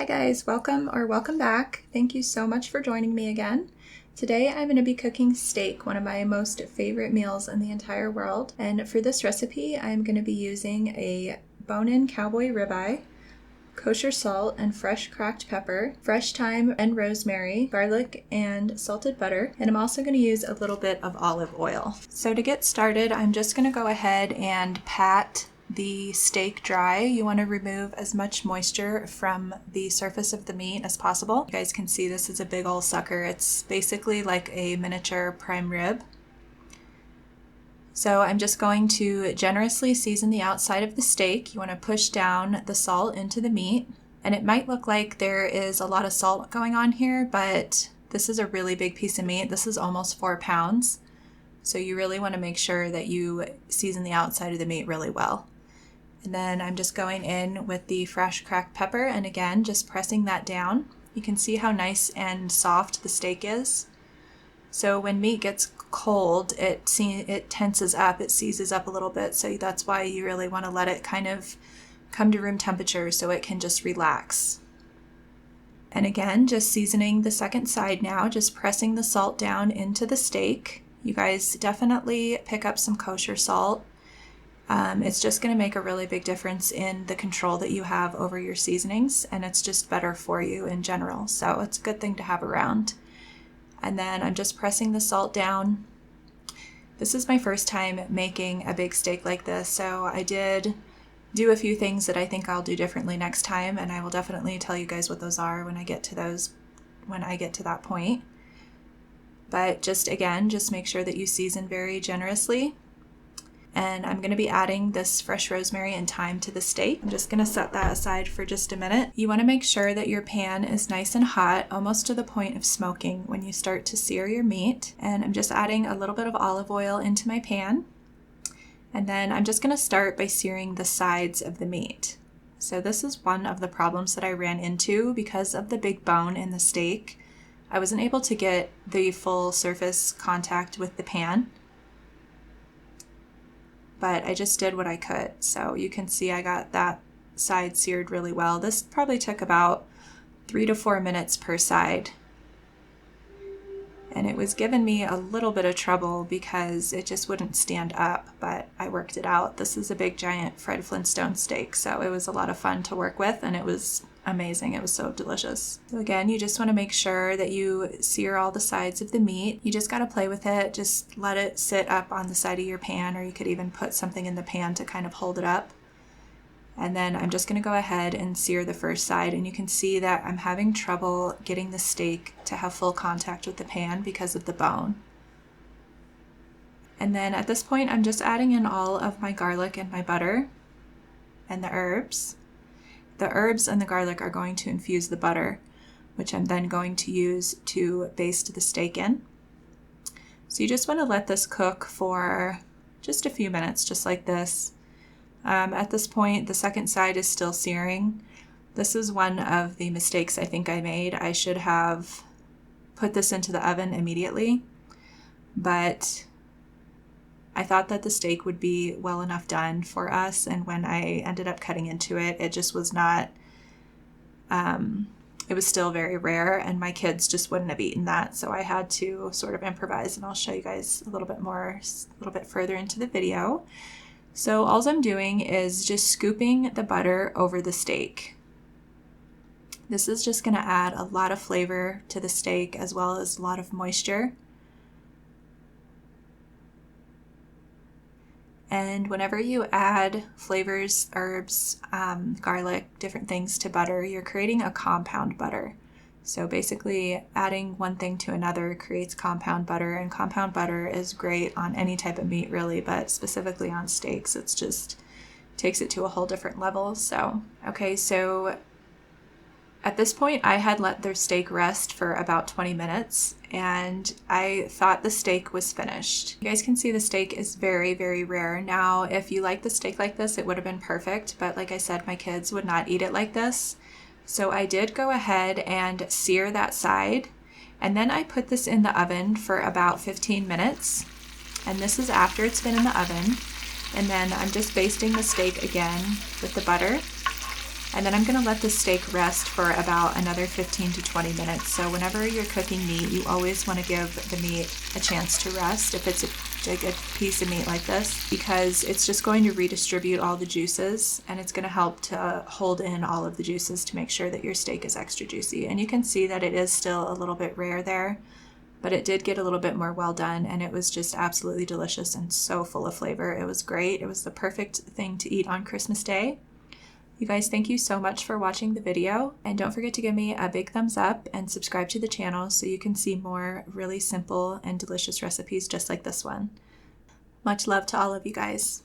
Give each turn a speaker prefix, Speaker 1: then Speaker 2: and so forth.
Speaker 1: Hi guys, welcome back. Thank you so much for joining me again. Today I'm going to be cooking steak, one of my most favorite meals in the entire world. And for this recipe, I'm going to be using a bone-in cowboy ribeye, kosher salt and fresh cracked pepper, fresh thyme and rosemary, garlic and salted butter, and I'm also going to use a little bit of olive oil. So to get started, I'm just going to go ahead and pat the steak dry. You want to remove as much moisture from the surface of the meat as possible. You guys can see this is a big old sucker. It's basically like a miniature prime rib. So I'm just going to generously season the outside of the steak. You want to push down the salt into the meat. And it might look like there is a lot of salt going on here, but this is a really big piece of meat. This is almost 4 pounds. So you really want to make sure that you season the outside of the meat really well. And then I'm just going in with the fresh cracked pepper, and again, just pressing that down. You can see how nice and soft the steak is. So when meat gets cold, it tenses up, it seizes up a little bit. So that's why you really want to let it kind of come to room temperature so it can just relax. And again, just seasoning the second side now, just pressing the salt down into the steak. You guys definitely pick up some kosher salt. It's just going to make a really big difference in the control that you have over your seasonings, and it's just better for you in general. So it's a good thing to have around. And then I'm just pressing the salt down. This is my first time making a big steak like this, so I did do a few things that I think I'll do differently next time, and I will definitely tell you guys what those are when I get to that point. But just make sure that you season very generously. And I'm going to be adding this fresh rosemary and thyme to the steak. I'm just going to set that aside for just a minute. You want to make sure that your pan is nice and hot, almost to the point of smoking when you start to sear your meat. And I'm just adding a little bit of olive oil into my pan. And then I'm just going to start by searing the sides of the meat. So this is one of the problems that I ran into because of the big bone in the steak. I wasn't able to get the full surface contact with the pan, but I just did what I could. So you can see I got that side seared really well. This probably took about 3 to 4 minutes per side. And it was giving me a little bit of trouble because it just wouldn't stand up, but I worked it out. This is a big giant Fred Flintstone steak, so it was a lot of fun to work with, and it was amazing. It was so delicious. So again, you just want to make sure that you sear all the sides of the meat. You just got to play with it. Just let it sit up on the side of your pan, or you could even put something in the pan to kind of hold it up. And then I'm just going to go ahead and sear the first side, and you can see that I'm having trouble getting the steak to have full contact with the pan because of the bone. And then at this point, I'm just adding in all of my garlic and my butter and the herbs. The herbs and the garlic are going to infuse the butter, which I'm then going to use to baste the steak in. So you just want to let this cook for just a few minutes, just like this. At this point, the second side is still searing. This is one of the mistakes I think I made. I should have put this into the oven immediately, but I thought that the steak would be well enough done for us, and when I ended up cutting into it, it just was not, it was still very rare, and my kids just wouldn't have eaten that, so I had to sort of improvise, and I'll show you guys a little bit further into the video. So all I'm doing is just scooping the butter over the steak. This is just going to add a lot of flavor to the steak as well as a lot of moisture. And whenever you add flavors, herbs, garlic, different things to butter, you're creating a compound butter. So basically adding one thing to another creates compound butter, and compound butter is great on any type of meat really, but specifically on steaks, it's just takes it to a whole different level. So at this point I had let their steak rest for about 20 minutes and I thought the steak was finished. You guys can see the steak is very, very rare. Now, if you like the steak like this, it would have been perfect, but like I said, my kids would not eat it like this. So I did go ahead and sear that side, and then I put this in the oven for about 15 minutes. And this is after it's been in the oven. And then I'm just basting the steak again with the butter. And then I'm going to let the steak rest for about another 15 to 20 minutes. So whenever you're cooking meat, you always want to give the meat a chance to rest if it's a piece of meat like this, because it's just going to redistribute all the juices, and it's going to help to hold in all of the juices to make sure that your steak is extra juicy. And you can see that it is still a little bit rare there, but it did get a little bit more well done, and it was just absolutely delicious and so full of flavor. It was great. It was the perfect thing to eat on Christmas Day. You guys, thank you so much for watching the video, and don't forget to give me a big thumbs up and subscribe to the channel so you can see more really simple and delicious recipes just like this one. Much love to all of you guys.